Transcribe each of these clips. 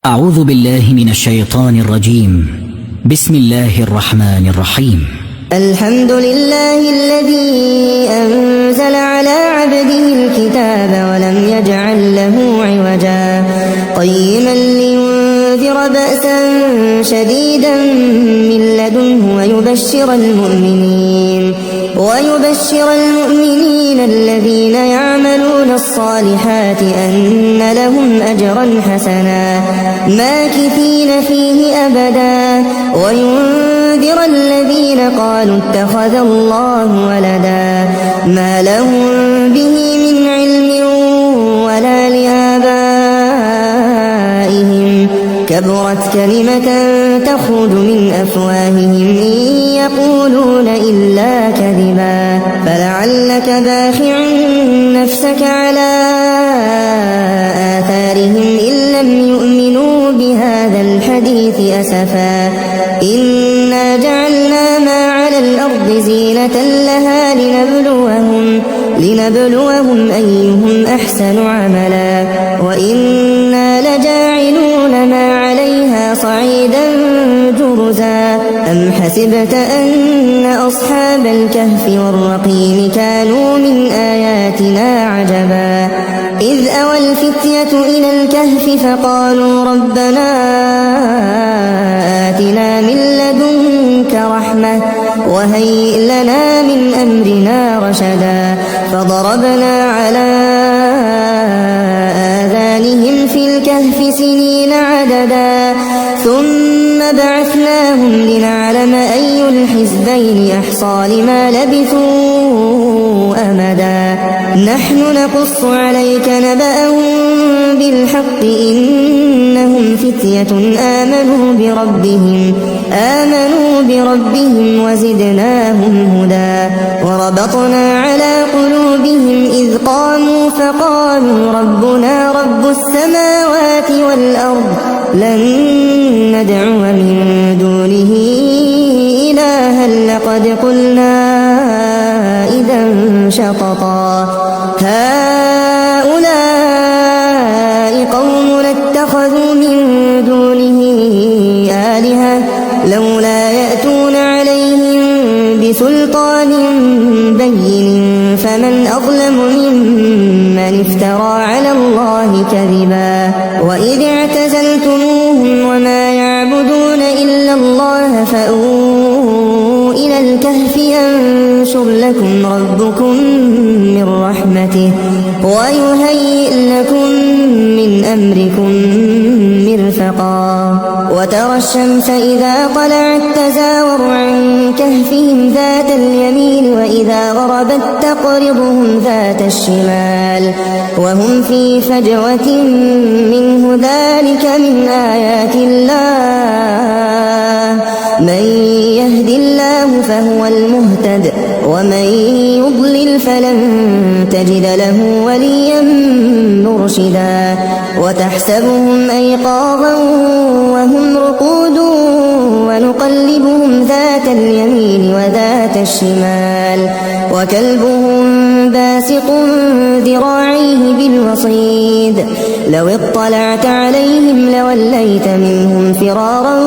أعوذ بالله من الشيطان الرجيم. بسم الله الرحمن الرحيم. الحمد لله الذي أنزل على عبده الكتاب ولم يجعل له عوجا قيما لينذر بأسا شديدا من لدنه ويبشر المؤمنين الذين يعملون الصالحات أن لهم أجرا حسنا ماكثين فيه أبدا وينذر الذين قالوا اتخذ الله ولدا ما لهم به من علم ولا لآبائهم كبرت كلمة تخرج من أفواههم إن يقولون إلا كذبا فلعلك باخع نفسك على آثارهم إن لم يؤمنوا بهذا الحديث أسفا إنا جعلنا ما على الأرض زينة لها لنبلوهم أيهم أحسن عملا وإنا لجاعلون ما عليها صعيدا جرزا أم حسبت أن أصحاب الكهف والرقيم كانوا من آياتنا عجبا إذ أوى الفتية إلى الكهف فقالوا ربنا آتنا من لدنك رحمة وهيئ لنا من أمرنا رشدا فضربنا على آذانهم في الكهف سنين عددا ثم بعثناهم لنعلم أي الحزبين أحصى لما لبثوا أمدا نحن نقص عليك نبأهم بالحق إنهم فتية آمنوا بربهم وزدناهم هدى وربطنا على قلوبهم إذ قاموا فقالوا ربنا رب السماوات والأرض لن ندعو من دونه إلها لقد قلنا إذا شططا هؤلاء قومنا اتخذوا من دونه آلهة لولا يأتون عليهم بسلطان بين فمن أظلم ممن افترى على الله كذبا وإذ اعتزلتموهم وما يعبدون إلا الله فأووا إلى الكهف ينشر لكم ربكم من رحمته ويهيئ لكم من أمركم مرفقا وترى الشمس إذا طلعت تزاور عن كهفهم ذات اليمين وإذا غربت تقرضهم ذات الشمال وهم في فجوة منه ذلك من آيات الله من يهد الله فهو المهتد ومن يضلل فلن تجد له وليا مرشدا وتحسبهم أيقاظا وهم رقود ونقلبهم ذات اليمين وذات الشمال وكلبهم باسق ذراعيه بالوصيد لو اطلعت عليهم لوليت منهم فرارا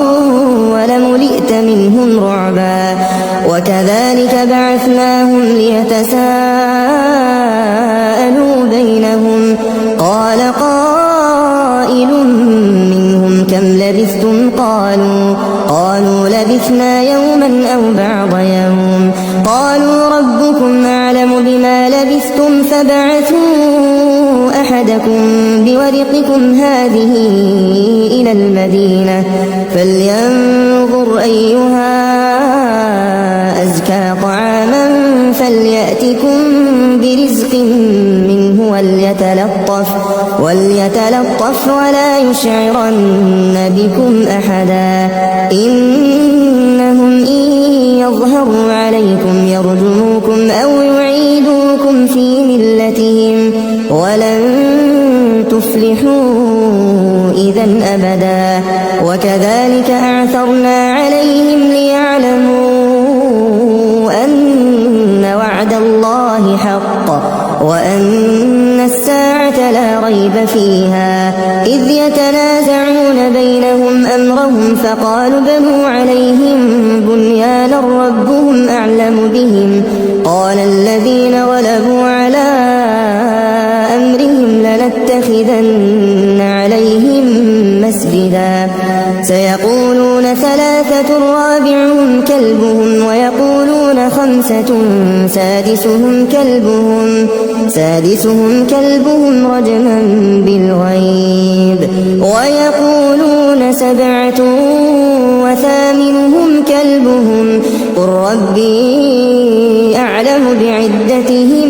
ولملئت منهم رعبا وكذلك بعثناهم ليتساءلوا بينهم قال قائل منهم كم لبثتم قالوا لبثنا يوما أو بعض يوم قالوا ربكم أعلم بما لبثتم فابعثوا أحدكم بورقكم هذه إلى المدينة فلينظر أيها أزكى طعاما فليأتكم برزق منه وليتلطف ولا يشعرن بكم أحدا إنهم إن يظهروا عليكم يرجموكم أو يعيدوكم في ملتهم ولن تفلحوا إذا أبدا وكذلك أعثرنا عليهم ليعلموا أن وعد الله حق وأن الساعة لا ريب فيها إذ يتنازعون بينهم أمرهم فقالوا ابنوا عليهم بنيانا ربهم أعلم بهم قال الذين غلبوا على أمرهم لنتخذن عليهم مسجدا سيقولون ثلاثة رابعهم كلبهم ويقولون خمسة سادسهم كلبهم رجما بالغيب ويقولون سبعة وثامنهم كلبهم قل ربي أعلم بعدتهم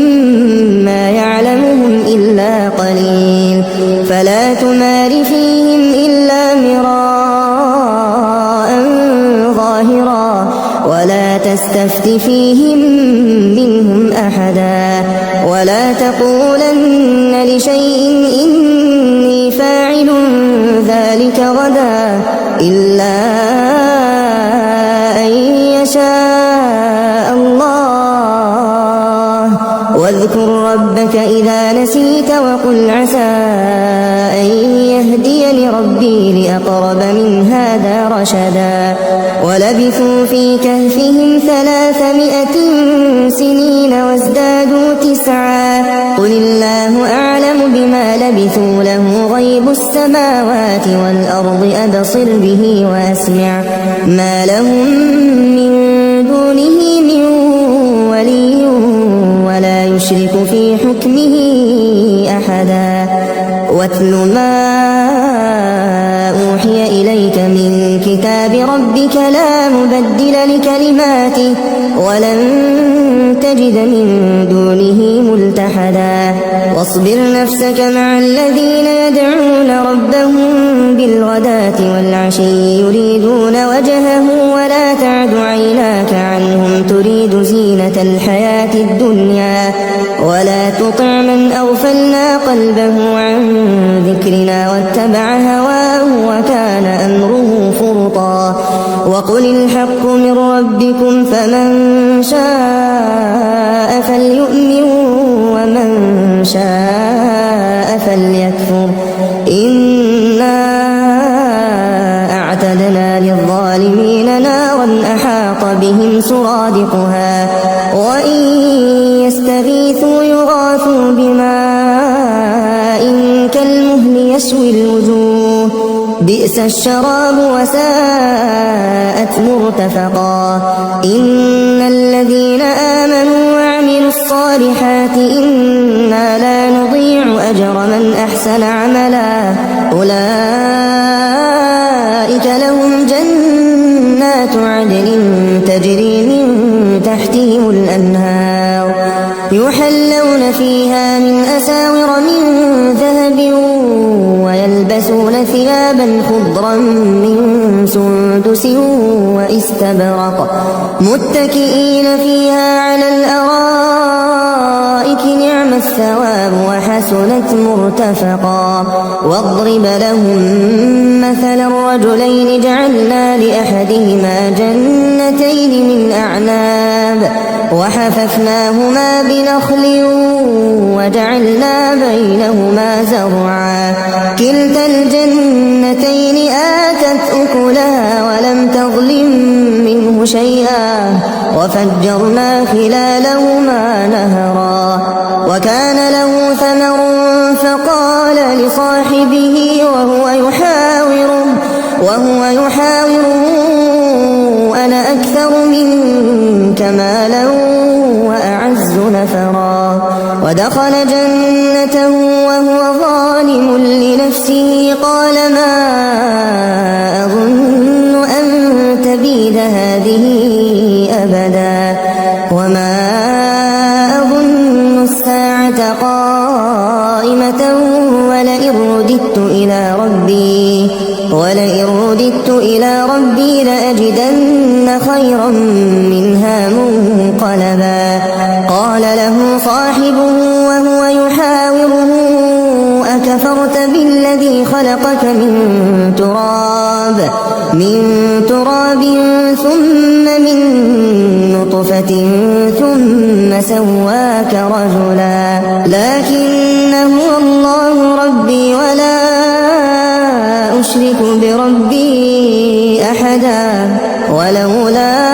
ما يعلمهم إلا قليل فلا تمار فيهم إلا مراء ظاهرا ولا تستفت فيهم منهم أحدا ولا تقولن لشيء إني فاعل ذلك غدا إلا أن يشاء الله واذكر ربك إذا نسيت وقل عسى أن يهديني ربي لأقرب من هذا رشدا ولبثوا في كهفهم 300 سنين وازدادوا 9 قل الله أعلم بما لبثوا له غيب السماوات والأرض أبصر به وأسمع ما لهم من دونه من ولي ولا يشرك في حكمه أحدا واتل ما أوحي إليك من كتاب ربك لا مبدل لكلماته ولن تجد من دونه ملتحدا واصبر نفسك مع الذين يدعون ربهم بالغداة والعشي يريدون وجهه ولا تعد عيناك عنهم تريد زينة الحياة الدنيا ولا تطع من أغفلنا قلبه عن ذكرنا واتبع هواه وكان أمره فرطا وقل الحق من ربكم فمن شاء فليؤمن ومن شاء فليكفر إنا أعتدنا للظالمين نارا أحاط بهم سرادقها وإن يستغيثوا يغاثوا بماء كالمهل يشوي الوجوه بئس الشراب وساءت مرتفقا إن الذين آمنوا وعملوا الصالحات إنا لا نضيع أجر من أحسن عملا أولئك لهم جنات عدن تجري من تحتهم الأنهار يحلون فيها من أساور من ذهب ويلبسون ثيابا خضرا من سندس واستبرق متكئين فيها على الأرائك نعم الثواب وحسنت مرتفقا واضرب لهم مثلا الرجلين جعلنا لأحدهما جنتين من أعناب وحففناهما بنخل وجعلنا بينهما زرعا كلتا الجنتين آتت أكلها ولم تظلم منه شيئا وفجرنا خلالهما نهرا وكان له ثمر فقال لصاحبه وهو يحاوره أنا أكثر منك مالا وأعز نفرا ودخل جنته وهو ظالم لنفسه قال ما أظن أن تبيد هذه أبدا وما أظن الساعة قائمة ولئن رددت إلى ربي لأجدن خيرا منها منقلبا قال له صاحبه وهو يحاوره أكفرت بالذي خلقك من تراب ثم من نطفة ثم سواك رجلا لكن هو أشرك بربي أحدا ولولا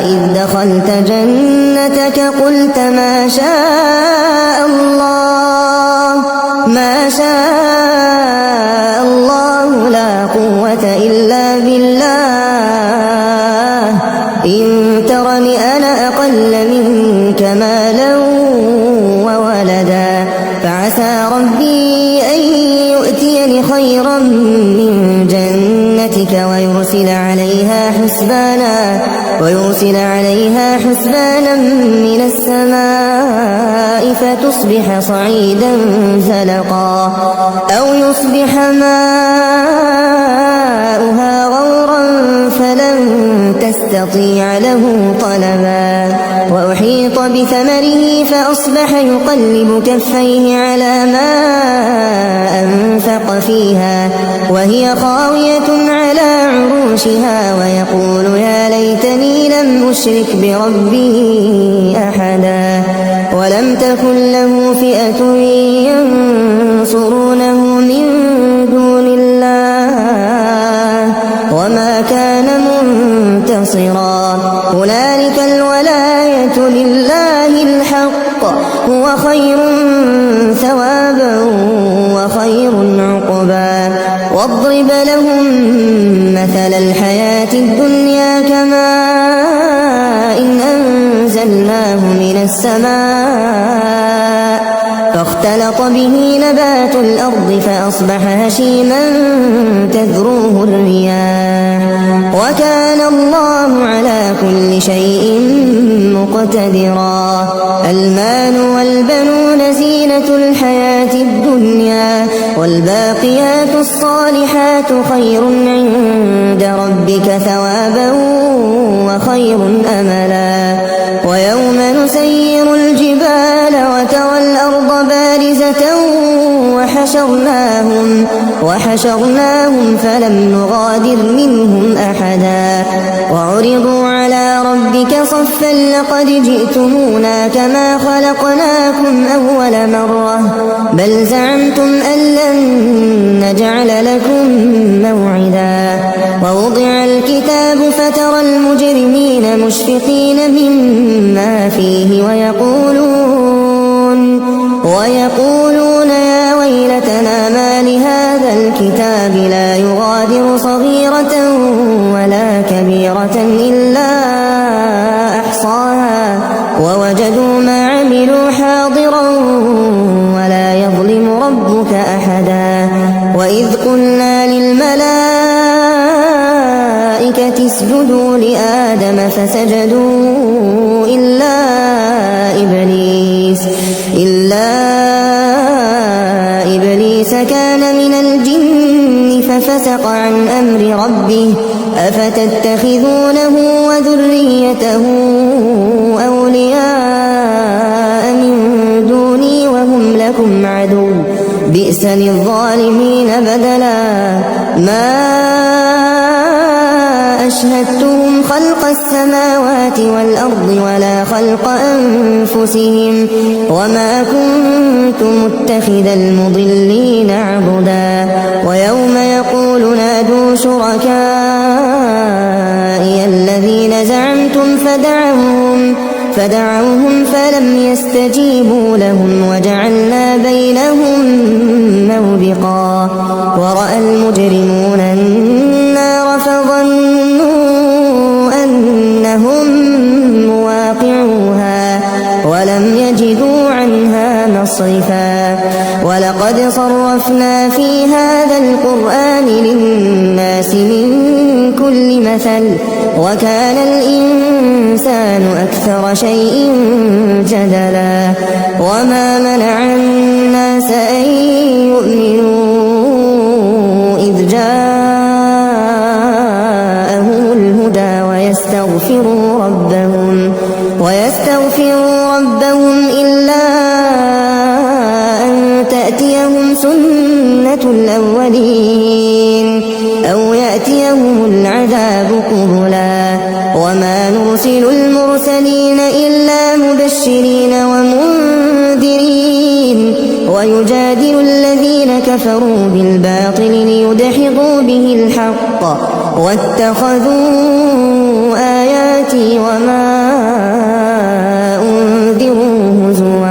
إذ دخلت جنتك قلت ما شاء الله لا قوة إلا بالله إن ترني أنا أقل منك مالا وولدا فعسى ربي أن يؤتيني خيرا من جنتك ويرسل عليها حسبانا من السماء فتصبح صعيدا زلقا أو يصبح ماؤها غورا فلن تستطيع له طلبا وأحيط بثمره فأصبح يقلب كفيه على ما أنفق فيها وهي خاوية على عروشها ويقول يا ليتني لم أشرك بربي أحدا ولم تكن له فئة ينصرونه من دون الله وما كان منتصرا هنالك الولاية لله الحق هو خير ثوابا وخير عقبا واضرب لهم مثل الحياة الدنيا كماء إن أنزلناه من السماء فاختلط به نبات الأرض فأصبح هشيما تذروه الرياح وكان الله على كل شيء مقتدرا المال والبنون زينة الحياة الدنيا والباقيات الصالحات خير عند ربك ثوابا وخير أملا ويوم نسير الجبال وترى الأرض بارزة وحشرناهم فلم نغادر منهم أحدا وعرضوا على ربك صفا لقد جئتمونا كما خلقناكم أول مرة بل زعمتم أن لن نجعل لكم موعدا ووضع الكتاب فترى المجرمين مشفقين مما فيه ويقولون يا ويلتنا ما لهذا الكتاب لا يغادر صغيرة ولا كبيرة إلا أحصاها ووجدوا ما عملوا حاضرا ولا يظلم ربك أحدا وإذ قلنا للملائكة اسجدوا لآدم فسجدوا إلا إبليس كان من الجن ففسق عن أمر ربه أفتتخذونه وذريته أولياء من دوني وهم لكم عدو بئس للظالمين بدلا ما أشهدتهم خلق السماوات والأرض ولا خلق أنفسهم وما كنت متخذ المضلين عضدا ويوم يقول نادوا شركائي الذين زعمتم فدعوهم فلم يستجيبوا لهم وجعلنا بينهم موبقا ورأى المجرمون النار فظنوا أنهم مواقعوها ولم يجدوا عنها مصرفا ولقد صرفنا في هذا القرآن للناس من كل مثل وكان الإنسان أكثر شيء جدلا وما منع الناس أن يؤمنوا إذ جاءهم الهدى ويستغفروا ربهم إلا أن تأتيهم سنة الأولين أو يأتيهم العذاب قبلا وما نرسل المرسلين إلا مبشرين ومنذرين ويجادل الذين كفروا بالباطل ليدحضوا به الحق واتخذوا آياتي وما أنذروا هزوا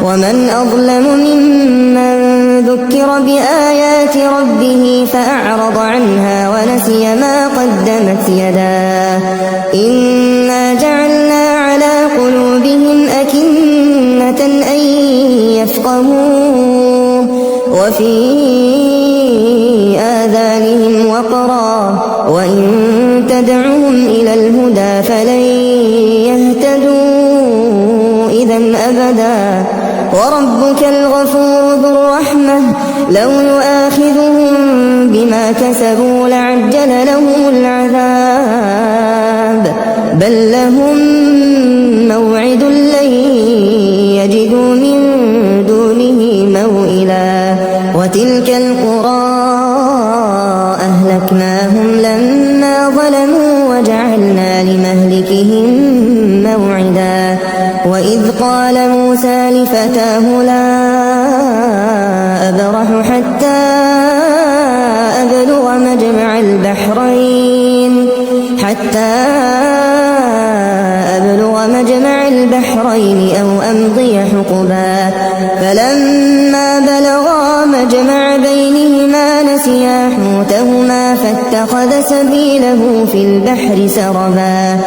ومن أظلم ممن ذكر بآيات ربه فأعرض عنها ونسي ما قدمت يداه إنا جعلنا على قلوبهم أكنة أن يفقهوه وفي آذانهم وقرا وإن تدعهم إلى الهدى فلن يهتدوا إذا أبدا وربك الغفور ذو الرحمة لو يؤاخذهم بما كسبوا لعجل لهم العذاب بل لهم موعد لن يجدوا من دونه موئلا وتلك القرى أهلكناهم لما ظلموا وجعلنا لمهلكهم موعدا وإذ قال موسى لفتاه لا أبرح حتى أبلغ مجمع البحرين أو أمضي حقبا فلما بلغا مجمع بينهما نسيا حوتهما فاتخذ سبيله في البحر سربا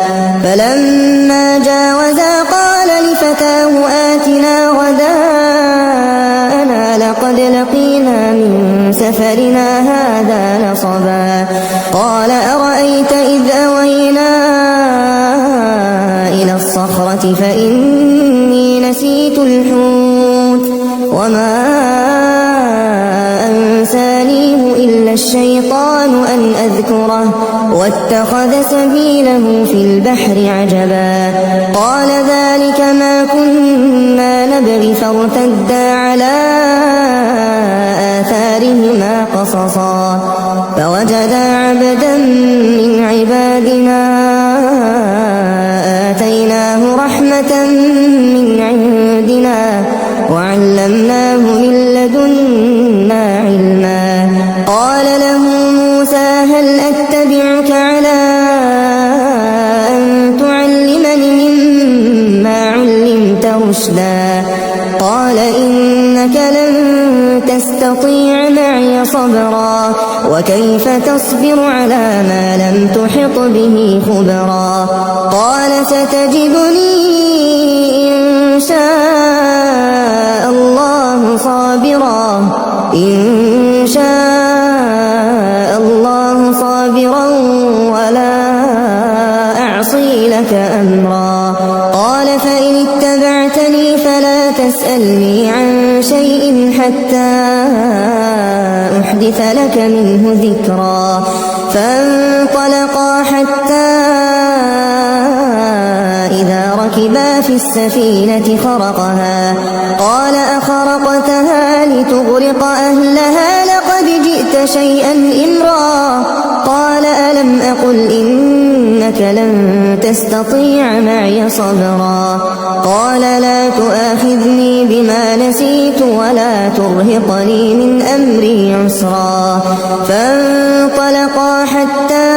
فلما جاوزا قال لفتاه آتنا غداءنا لقد لقينا من سفرنا هذا نصبا قال أرأيت إذ أوينا إلى الصخرة فإني نسيت الحوت وما أنسانيه إلا الشيطان أن أذكره واتخذ سبيله في البحر عجبا قال ذلك ما كنا نبغي فارتدا على آثارهما قصصا فوجدا عبدا من عبادنا آتيناه رحمة من عندنا وعلمناه من لدنا علما قال له موسى هل أتبعك على أن تعلمني مما علمت رشدا قال إنك لن تستطيع معي صبرا وكيف تصبر على ما لم تحط به خبرا قال ستجدني إن شاء الله صابرا ولا أعصي لك أمرا قال فإن اتبعتني فلا تسألني عن شيء حتى أحدث لك منه ذكرا فانطلقا حتى إذا ركبا في السفينة خرقها قال أخرقتها لتغرق أهلها لقد جئت شيئا إمرا قال ألم أقل إنك لن تستطيع معي صبرا قال لا تؤاخذني بما نسيت ولا ترهقني من أمري عسرا فانطلقا حتى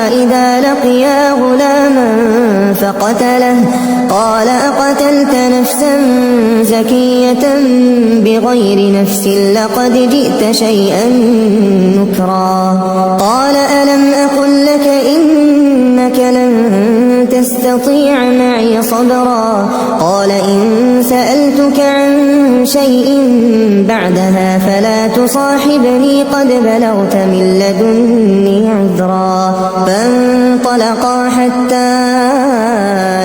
إذا لقيا غلاما فقتله قال أقتلت نفسا زكية بغير نفس لقد جئت شيئا نكرا قال ألم أقل لك إنك لن تستطيع معي صبرا قال إن سألتك عن شيء بعدها فلا تصاحبني قد بلغت من لدني عذرا فانطلقا حتى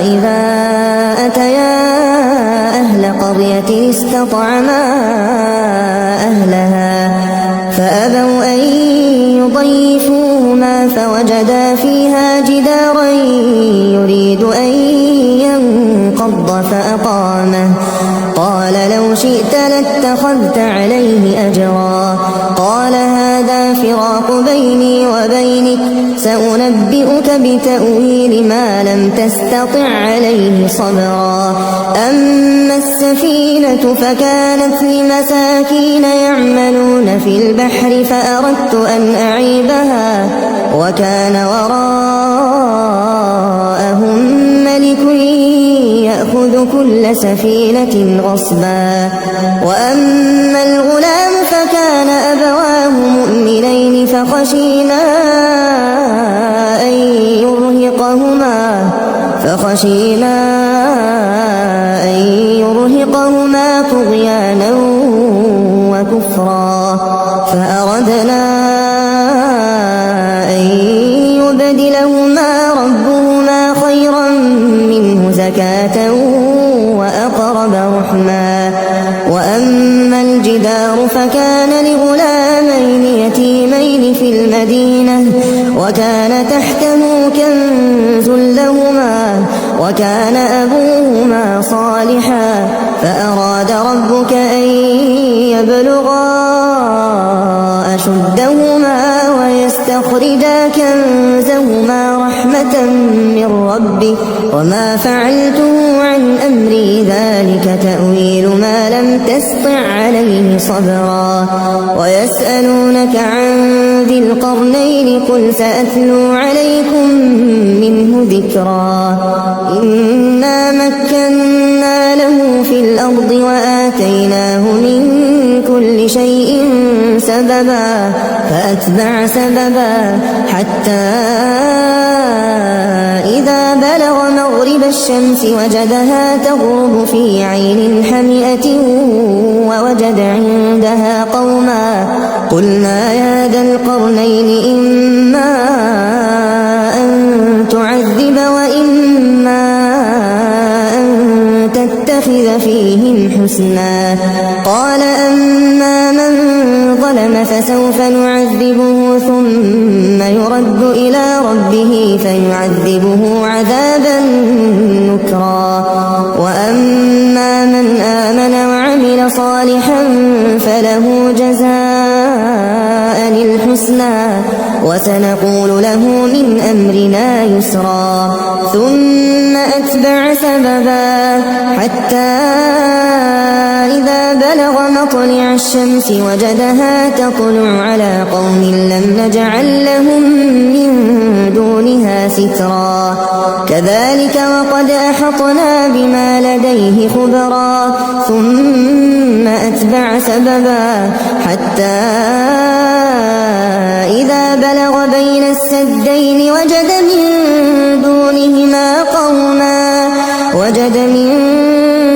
إذا أتيا أهل قرية استطعما أهلها فأبوا أن يضيفوهما فوجدا فيها جدارا يريد أن ينقض فأقامه قال لو شئت لاتخذت عليه أجرا قال هذا فراق بيني وبينك سأنبئك بتأويل ما لم تستطع عليه صبرا أما السفينة فكانت لمساكين يعملون في البحر فأردت أن أعيبها وكان وراءهم ملك يأخذ كل سفينة غصبا وأما الغلام فكان أبواه مؤمنين فخشينا أن يرهقهما طغيانا وكفرا فأردنا أن يبدلهما ربهما خيرا منه زكاة وأقرب رحما وأما الجدار فكان لغلامين يتيمين في المدينة وكان تحته كنز لهما وكان أبوهما صالحا فأراد ربك أن يبلغا أشدهما ويستخرجا كنزهما رحمة من ربك وما فعلته عن أمري ذلك تأويل ما لم تسطع عليه صبرا ويسألونك عن ذي القرنين قل سأتلو عليكم منه ذكرا إنا مكنا له في الأرض وآتيناه من كل شيء سببا فأتبع سببا حتى إذا بلغ مغرب الشمس وجدها تغرب في عين حمئة ووجد عندها قوما قلنا يا ذا القرنين إما أن تعذب وإما أن تتخذ فيهم حسنا قال أما من ظلم فسوف نعذبه ثم يرد إلى ربه فيعذبه عذابا نكرا وأما من آمن وعمل صالحا فله جزاء الحسنى وسنقول له من أمرنا يسرا ثم أتبع سببا حتى إذا بلغ مطلع الشمس وجدها تطلع على قوم لم نجعل لهم من دونها سترا كذلك وقد أحطنا بما لديه خبرا ثم أتبع سببا حتى إذا بلغ بين السدين وجد من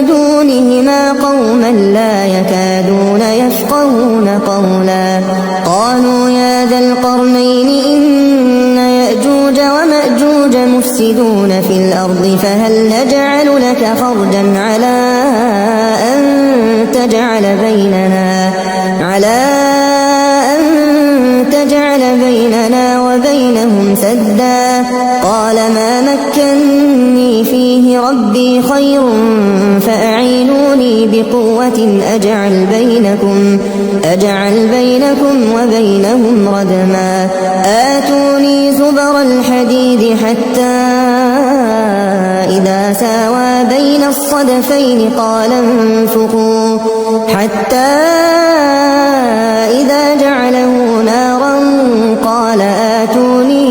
دونهما قوما لا يكادون يفقهون قولا قالوا يا ذا القرنين إن يأجوج ومأجوج مفسدون في الأرض فهل نجعل لك خرجا على أن تجعل بيننا وبينهم سدا قال ما مكني فيه ربي خير فأعينوني بقوة أجعل بينكم وبينهم ردما آتوني زبر الحديد حتى إذا ساوى بين الصدفين قال انفخوا حتى إذا جعله نارا قال آتوني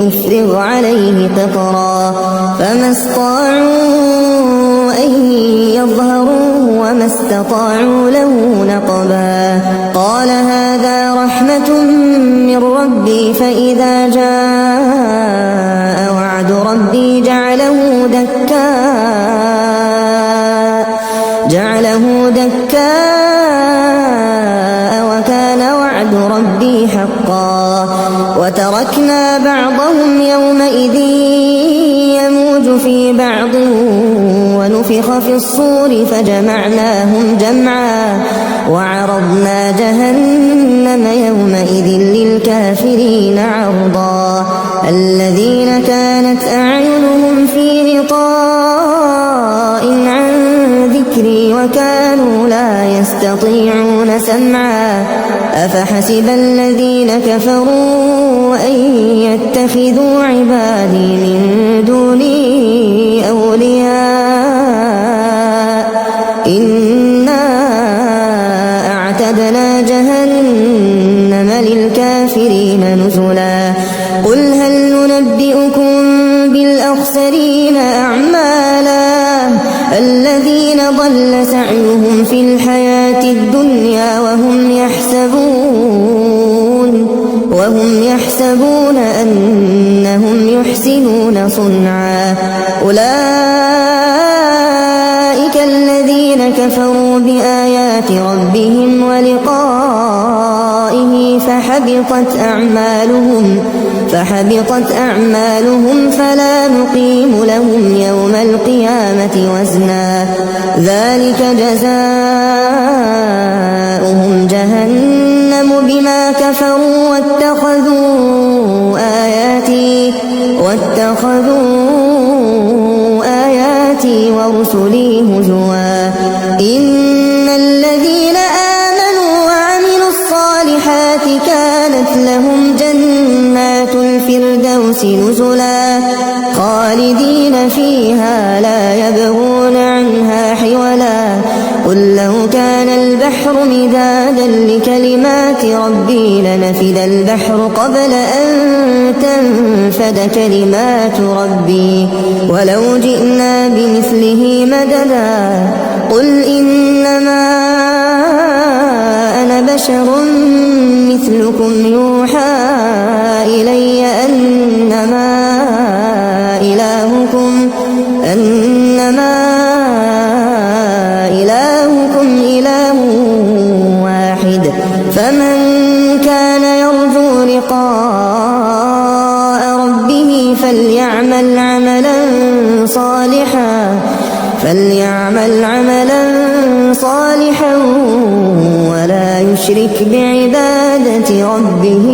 أفرغ عليه قطرا فما استطاعوا أن يظهروه وما استطاعوا له نقبا قال هذا رحمة من ربي فإذا جاء وعد ربي جعله دكاء وكان وعد ربي حقا وتركنا بعضهم يومئذ يموج في بعض ونفخ في الصور فجمعناهم جمعا وعرضنا جهنم يومئذ للكافرين عرضا الذين كانت أعينهم في غطاء عن ذكري وكانوا لا يستطيعون سمعا أفحسب الذين كفروا أن يتخذوا عبادي من دوني أولياء إنا أعتدنا جهنم للكافرين نزلا قل هل ننبئكم بالأخسرين أعمالا الذين ضل سعيهم في الحياة الدنيا وهم يحسبون أنهم يحسنون صنعا أولئك الذين كفروا بآيات ربهم ولقائه فحبطت أعمالهم فلا نقيم لهم يوم القيامة وزنا ذلك جزاؤهم جهنم بما كفروا واتخذوا آياتي ورسلي هزوا إن الذين آمنوا وعملوا الصالحات كانت لهم جنات الفردوس نزلا خالدين فيها لا يبغون عنها حولا قل لو كان البحر مدادا لكلمات ربي لنفد البحر قبل أن تنفد كلمات ربي ولو جئنا بمثله مددا قل إنما أنا بشر مثلكم يوحى إلي أنما إلهكم إله واحد فمن كان يرجو لقاء ربه فليعمل عملا صالحا ولا يشرك بعبادة ربه